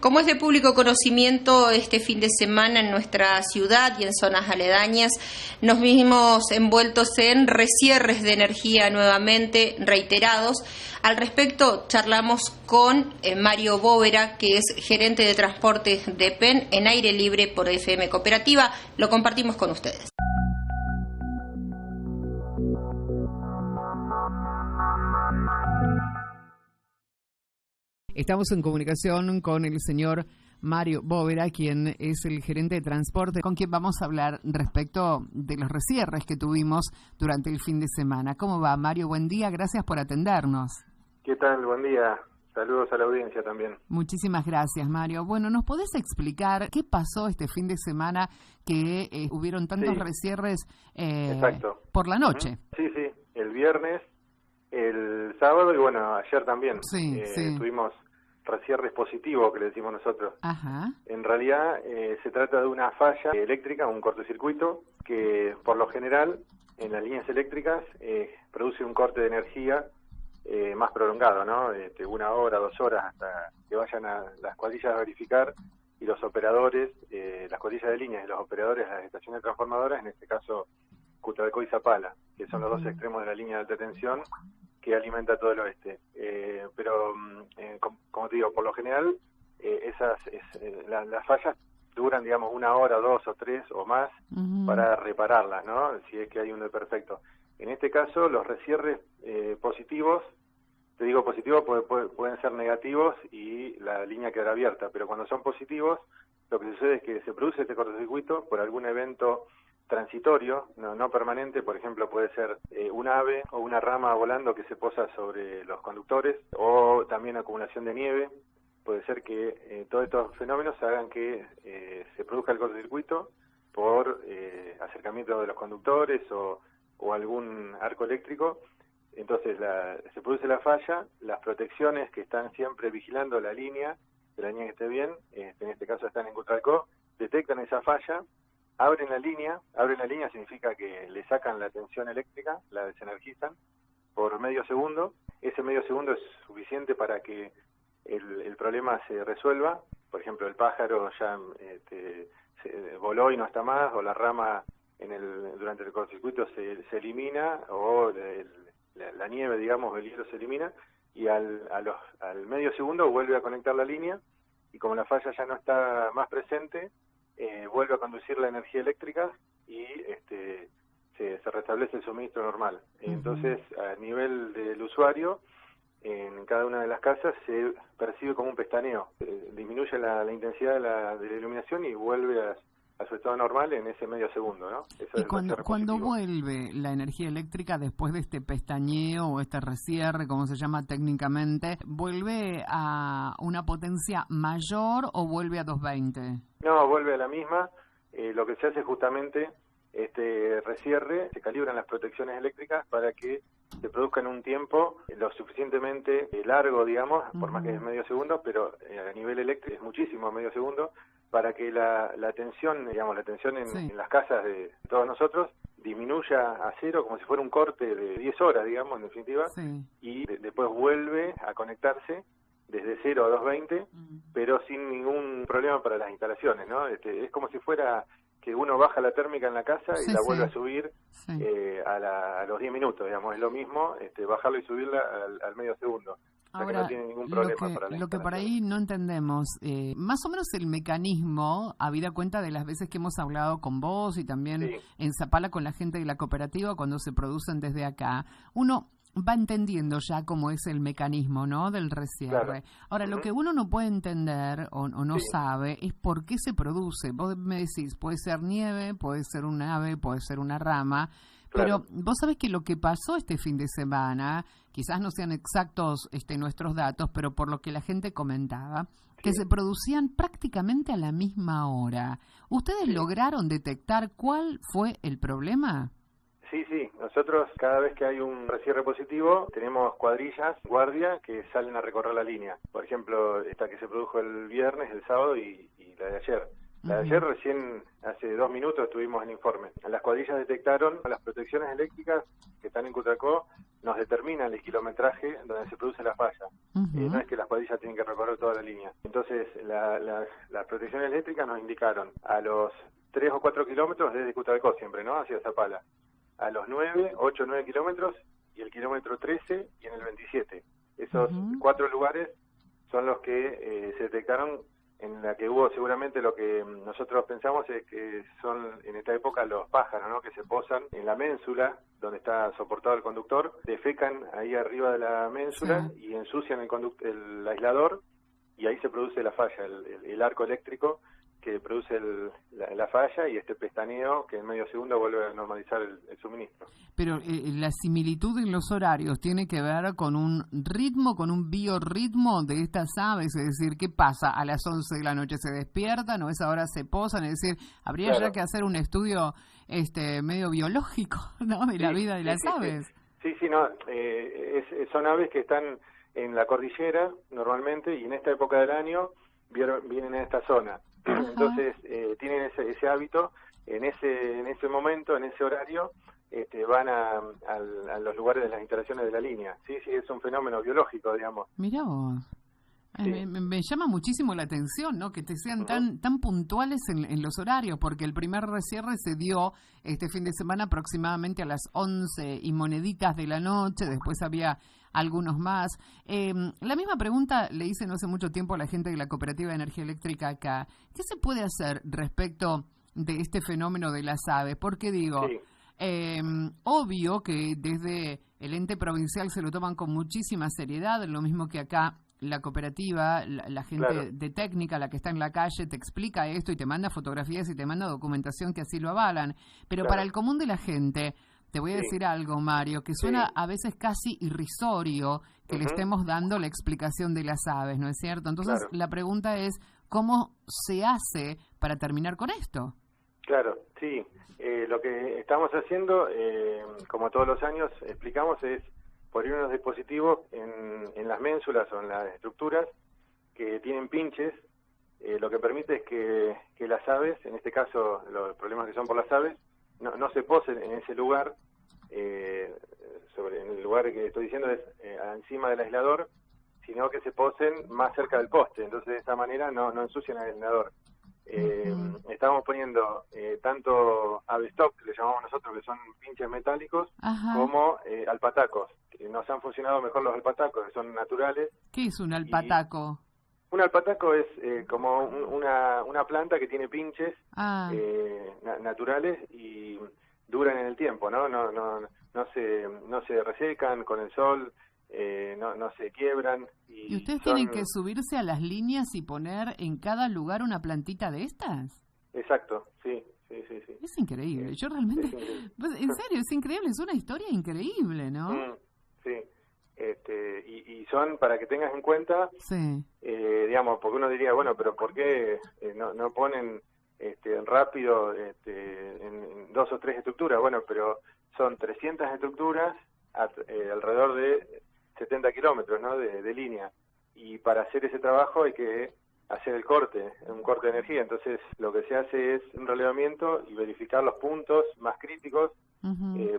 Como es de público conocimiento, este fin de semana en nuestra ciudad y en zonas aledañas nos vimos envueltos en resierres de energía nuevamente reiterados. Al respecto, charlamos con Mario Bóvera, que es gerente de transportes de PEN en aire libre por FM Cooperativa. Lo compartimos con ustedes. Estamos en comunicación con el señor Mario Bóvera, quien es el gerente de transporte, con quien vamos a hablar respecto de los resierres que tuvimos durante el fin de semana. ¿Cómo va, Mario? Buen día, gracias por atendernos. ¿Qué tal? Buen día. Saludos a la audiencia también. Muchísimas gracias, Mario. Bueno, ¿nos podés explicar qué pasó este fin de semana que hubieron tantos resierres por la noche? Sí, el viernes, el sábado y bueno, ayer también. Tuvimos resierres positivos, que le decimos nosotros. Ajá. En realidad se trata de una falla eléctrica, un cortocircuito, que por lo general en las líneas eléctricas produce un corte de energía más prolongado, ¿no? 1 hora, 2 horas, hasta que vayan a las cuadrillas a verificar y los operadores, las cuadrillas de líneas y los operadores de las estaciones transformadoras, en este caso Cutralcó y Zapala, que son los dos extremos de la línea de alta tensión que alimenta todo el oeste. Pero, como te digo, por lo general, las fallas duran, digamos, 1 hora, 2 o 3 o más para repararlas, ¿no? Si es que hay un desperfecto. En este caso, los resierres positivos, te digo positivos porque pueden ser negativos y la línea quedará abierta, pero cuando son positivos, lo que sucede es que se produce este cortocircuito por algún evento transitorio, no permanente. Por ejemplo, puede ser un ave o una rama volando que se posa sobre los conductores, o también acumulación de nieve. Puede ser que todos estos fenómenos hagan que se produzca el cortocircuito por acercamiento de los conductores o algún arco eléctrico. Entonces se produce la falla, las protecciones que están siempre vigilando la línea que esté bien, en este caso están en Cutralcó, detectan esa falla, abren la línea significa que le sacan la tensión eléctrica, la desenergizan por medio segundo. Ese medio segundo es suficiente para que el problema se resuelva. Por ejemplo, el pájaro ya se voló y no está más, o la rama durante el cortocircuito se elimina, o la nieve, digamos, el hielo se elimina, y al medio segundo vuelve a conectar la línea, y como la falla ya no está más presente, vuelve a conducir la energía eléctrica y se restablece el suministro normal. Entonces, a nivel del usuario, en cada una de las casas se percibe como un pestaneo. Disminuye la intensidad de la iluminación y vuelve a su estado normal en ese medio segundo, ¿no? Eso y es cuando vuelve la energía eléctrica después de este pestañeo o este resierre, como se llama técnicamente, ¿vuelve a una potencia mayor o vuelve a 220? No, vuelve a la misma. Lo que se hace justamente, este resierre, se calibran las protecciones eléctricas para que se produzca en un tiempo lo suficientemente largo, digamos, por más que es medio segundo, pero a nivel eléctrico es muchísimo, medio segundo, para que la tensión, digamos, en las casas de todos nosotros disminuya a cero, como si fuera un corte de 10 horas, digamos, en definitiva, y después vuelve a conectarse desde 0 a 220, pero sin ningún problema para las instalaciones, ¿no? Es como si fuera que uno baja la térmica en la casa y la vuelve a subir a los 10 minutos, digamos. Es lo mismo bajarlo y subirla al medio segundo. Ahora, no tiene ningún problema lo que por ahí no entendemos, más o menos el mecanismo, habida cuenta de las veces que hemos hablado con vos y también en Zapala con la gente de la cooperativa cuando se producen desde acá, uno va entendiendo ya cómo es el mecanismo, ¿no?, del resierre. Claro. Ahora, lo que uno no puede entender o no sabe es por qué se produce. Vos me decís, puede ser nieve, puede ser un ave, puede ser una rama. Pero vos sabés que lo que pasó este fin de semana, quizás no sean exactos nuestros datos, pero por lo que la gente comentaba, que se producían prácticamente a la misma hora. ¿Ustedes lograron detectar cuál fue el problema? Sí, nosotros cada vez que hay un resierre positivo tenemos cuadrillas, guardia, que salen a recorrer la línea. Por ejemplo, esta que se produjo el viernes, el sábado y la de ayer. La de ayer recién, hace 2 minutos, tuvimos el informe. Las cuadrillas detectaron las protecciones eléctricas que están en Cutralcó, nos determinan el kilometraje donde se produce la falla. No es que las cuadrillas tienen que recorrer toda la línea. Entonces, las protecciones eléctricas nos indicaron a los 3 o 4 kilómetros desde Cutralcó siempre, ¿no? Hacia Zapala. A los 8 o 9 kilómetros y el kilómetro 13 y en el 27. Esos 4 lugares son los que se detectaron, en la que hubo seguramente, lo que nosotros pensamos es que son en esta época los pájaros, ¿no? Que se posan en la ménsula donde está soportado el conductor, defecan ahí arriba de la ménsula y ensucian el aislador, y ahí se produce la falla, el arco eléctrico que produce la falla, y este pestaneo que en medio segundo vuelve a normalizar el suministro. Pero la similitud en los horarios tiene que ver con un ritmo, con un biorritmo de estas aves, es decir, ¿qué pasa? A las 11 de la noche se despiertan, o a esa hora se posan, es decir, habría ya que hacer un estudio medio biológico, ¿no?, de la vida de las aves. Sí, no, son aves que están en la cordillera normalmente, y en esta época del año vienen a esta zona. Entonces tienen ese hábito, en ese momento, en ese horario, van a los lugares de las instalaciones de la línea. Sí, es un fenómeno biológico, digamos. Mirá vos. Sí. Me llama muchísimo la atención, ¿no?, que te sean tan puntuales en los horarios, porque el primer recierre se dio este fin de semana aproximadamente a las 11 y moneditas de la noche, después había algunos más. La misma pregunta le hice no hace mucho tiempo a la gente de la Cooperativa de Energía Eléctrica acá. ¿Qué se puede hacer respecto de este fenómeno de las aves? Porque digo, obvio que desde el ente provincial se lo toman con muchísima seriedad, lo mismo que acá la cooperativa, la gente de técnica, la que está en la calle, te explica esto y te manda fotografías y te manda documentación que así lo avalan. Pero para el común de la gente, te voy a decir algo, Mario, que suena a veces casi irrisorio que le estemos dando la explicación de las aves, ¿no es cierto? Entonces, la pregunta es, ¿cómo se hace para terminar con esto? Claro, sí. Lo que estamos haciendo, como todos los años explicamos, es poner unos dispositivos en las ménsulas o en las estructuras que tienen pinches. Lo que permite es que las aves, en este caso los problemas que son por las aves, no se posen en ese lugar, en el lugar que estoy diciendo es encima del aislador, sino que se posen más cerca del poste. Entonces, de esta manera no ensucian el aislador. Estamos poniendo tanto abestock, que le llamamos nosotros, que son pinches metálicos, como alpatacos. Nos han funcionado mejor los alpatacos, que son naturales. ¿Qué es un alpataco? Un alpataco es como una planta que tiene pinches naturales y duran en el tiempo, ¿no? No se resecan con el sol, no se quiebran. ¿Y ustedes tienen que subirse a las líneas y poner en cada lugar una plantita de estas? Exacto, sí. Es increíble, yo realmente... Pues, en serio, es increíble, es una historia increíble, ¿no? Sí. Y son, para que tengas en cuenta, digamos, porque uno diría, bueno, pero ¿por qué no ponen rápido en 2 o 3 estructuras? Bueno, pero son 300 estructuras alrededor de 70 kilómetros, ¿no?, de línea, y para hacer ese trabajo hay que hacer un corte de energía. Entonces lo que se hace es un relevamiento y verificar los puntos más críticos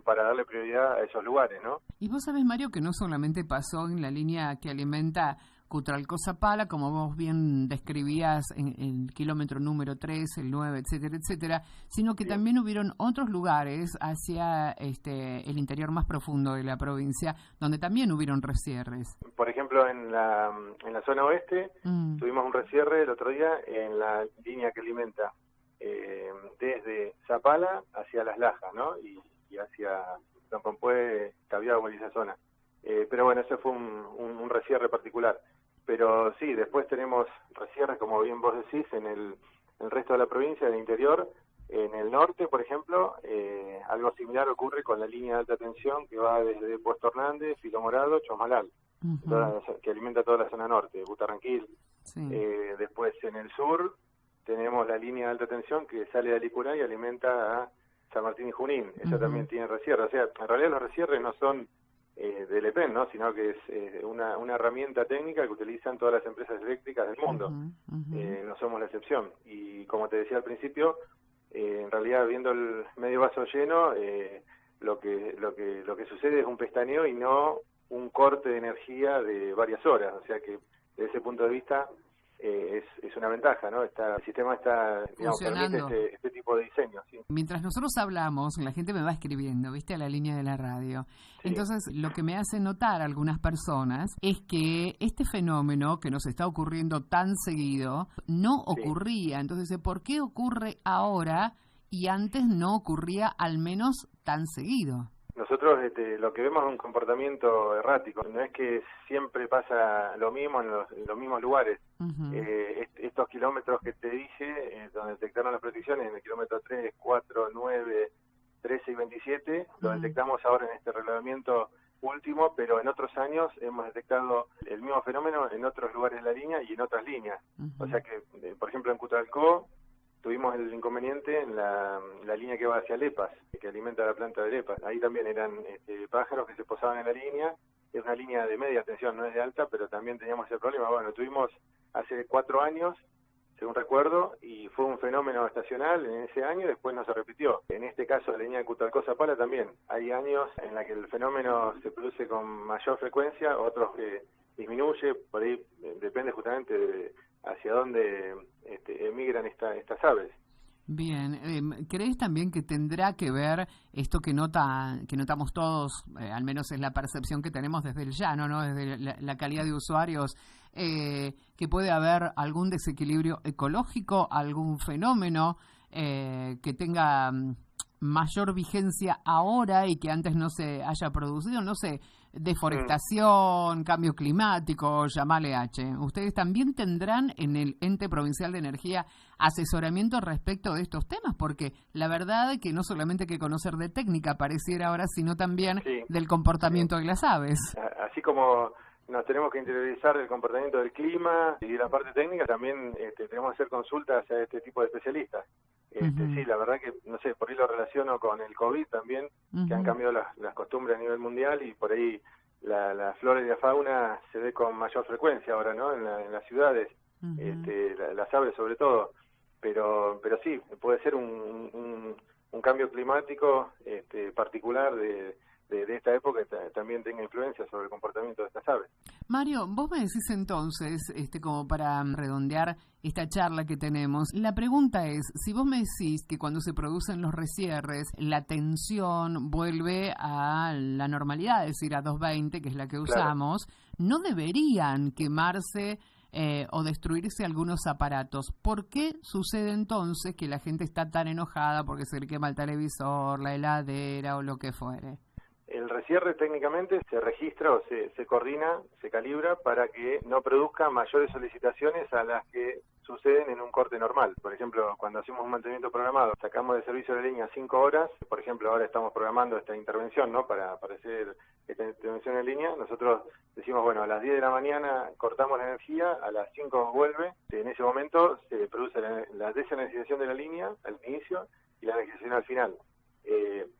para darle prioridad a esos lugares, ¿no? Y vos sabés, Mario, que no solamente pasó en la línea que alimenta Cutralcó-Zapala, como vos bien describías en el kilómetro número 3, el 9, etcétera, etcétera, sino que también hubieron otros lugares hacia el interior más profundo de la provincia, donde también hubieron resierres. Por ejemplo, en la zona oeste tuvimos un resierre el otro día en la línea que alimenta desde Zapala hacia Las Lajas, ¿no? Y hacia Don Pompué, Cabiagua y esa zona. Pero bueno, ese fue un resierre particular. Pero sí, después tenemos resierres, como bien vos decís, en el resto de la provincia, del interior. En el norte, por ejemplo, algo similar ocurre con la línea de alta tensión que va desde Puesto Hernández, Filo Morado, Chosmalal, que alimenta toda la zona norte, Butarranquil. Después en el sur tenemos la línea de alta tensión que sale de Alicurá y alimenta a San Martín y Junín. Esa también tiene resierre. O sea, en realidad los resierres no son del EPEN, ¿no? Sino que es una herramienta técnica que utilizan todas las empresas eléctricas del mundo. No somos la excepción. Y como te decía al principio, en realidad, viendo el medio vaso lleno, lo que sucede es un pestañeo y no un corte de energía de varias horas. O sea que desde ese punto de vista es una ventaja, ¿no? El sistema está, digamos, permite este tipo de diseño, ¿sí? Mientras nosotros hablamos, la gente me va escribiendo, ¿viste? A la línea de la radio. Sí. Entonces, lo que me hace notar a algunas personas es que este fenómeno que nos está ocurriendo tan seguido no ocurría. Entonces, ¿por qué ocurre ahora y antes no ocurría al menos tan seguido? Nosotros lo que vemos es un comportamiento errático. No es que siempre pasa lo mismo en los mismos lugares. Estos kilómetros que te dije, donde detectaron las predicciones, en el kilómetro 3, 4, 9, 13 y 27, lo detectamos ahora en este relevamiento último, pero en otros años hemos detectado el mismo fenómeno en otros lugares de la línea y en otras líneas. O sea que, por ejemplo, en Cutralcó tuvimos el inconveniente en la línea que va hacia Lepas, que alimenta la planta de Lepas. Ahí también eran pájaros que se posaban en la línea. Es una línea de media tensión, no es de alta, pero también teníamos ese problema. Bueno, tuvimos hace 4 años, según recuerdo, y fue un fenómeno estacional en ese año y después no se repitió. En este caso, la línea de Cutralcó-Zapala también. Hay años en la que el fenómeno se produce con mayor frecuencia, otros que disminuye, por ahí depende justamente de hacia dónde emigran estas aves. Bien, ¿crees también que tendrá que ver esto que notamos todos, al menos es la percepción que tenemos desde el llano, ¿no? Desde la calidad de usuarios, que puede haber algún desequilibrio ecológico, algún fenómeno que tenga mayor vigencia ahora y que antes no se haya producido, no sé, deforestación, cambio climático, llamale H? ¿Ustedes también tendrán en el Ente Provincial de Energía asesoramiento respecto de estos temas? Porque la verdad es que no solamente hay que conocer de técnica, pareciera ahora, sino también del comportamiento de las aves. Así como nos tenemos que interiorizar del comportamiento del clima y de la parte técnica, también tenemos que hacer consultas a este tipo de especialistas. Sí, la verdad que, no sé, por ahí lo relaciono con el COVID también, que han cambiado las costumbres a nivel mundial y por ahí la flora y la fauna se ve con mayor frecuencia ahora, ¿no? En las ciudades, las aves sobre todo. Pero sí, puede ser un cambio climático particular de esta época que también tenga influencia sobre el comportamiento de estas aves. Mario, vos me decís entonces, como para redondear esta charla que tenemos, la pregunta es, si vos me decís que cuando se producen los rescierres, la tensión vuelve a la normalidad, es decir, a 220, que es la que usamos, ¿no deberían quemarse o destruirse algunos aparatos? ¿Por qué sucede entonces que la gente está tan enojada porque se le quema el televisor, la heladera o lo que fuere? El rescierre técnicamente se registra o se coordina, se calibra para que no produzca mayores solicitaciones a las que suceden en un corte normal. Por ejemplo, cuando hacemos un mantenimiento programado, sacamos de servicio de línea 5 horas, por ejemplo, ahora estamos programando esta intervención, ¿no? Para hacer esta intervención en línea, nosotros decimos, bueno, a las 10 de la mañana cortamos la energía, a las 5 vuelve, en ese momento se produce la desenergización de la línea al inicio y la energización al final.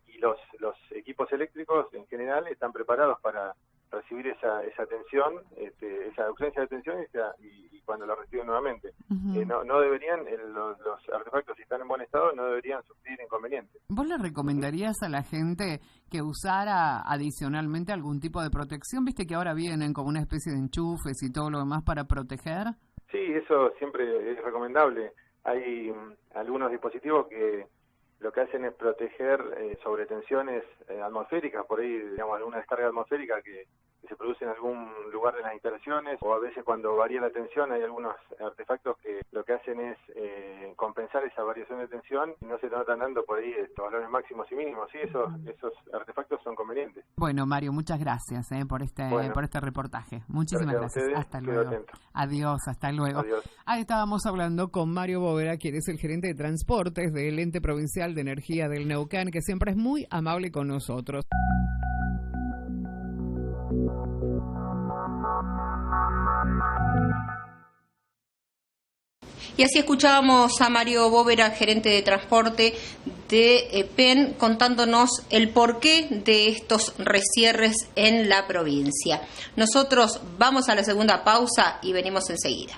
Y los equipos eléctricos en general están preparados para recibir esa tensión, esa ausencia de tensión y cuando la reciben nuevamente. No deberían, los artefactos, si están en buen estado, no deberían sufrir inconvenientes. ¿Vos le recomendarías a la gente que usara adicionalmente algún tipo de protección? ¿Viste que ahora vienen como una especie de enchufes y todo lo demás para proteger? Sí, eso siempre es recomendable. Hay algunos dispositivos que lo que hacen es proteger sobre tensiones atmosféricas, por ahí, digamos, alguna descarga atmosférica que se produce en algún lugar de las instalaciones, o a veces cuando varía la tensión hay algunos artefactos que lo que hacen es compensar esa variación de tensión y no se notan dando por ahí estos valores máximos y mínimos. Sí, esos artefactos son convenientes. Bueno, Mario, muchas gracias por este reportaje. Muchísimas gracias. Hasta luego. Adiós, hasta luego. Adiós. Ahí estábamos hablando con Mario Bóveda, quien es el gerente de transportes del Ente Provincial de Energía del Neuquén, que siempre es muy amable con nosotros. Y así escuchábamos a Mario Bóveda, gerente de transporte de PEN contándonos el porqué de estos recierres en la provincia. Nosotros vamos a la segunda pausa y venimos enseguida.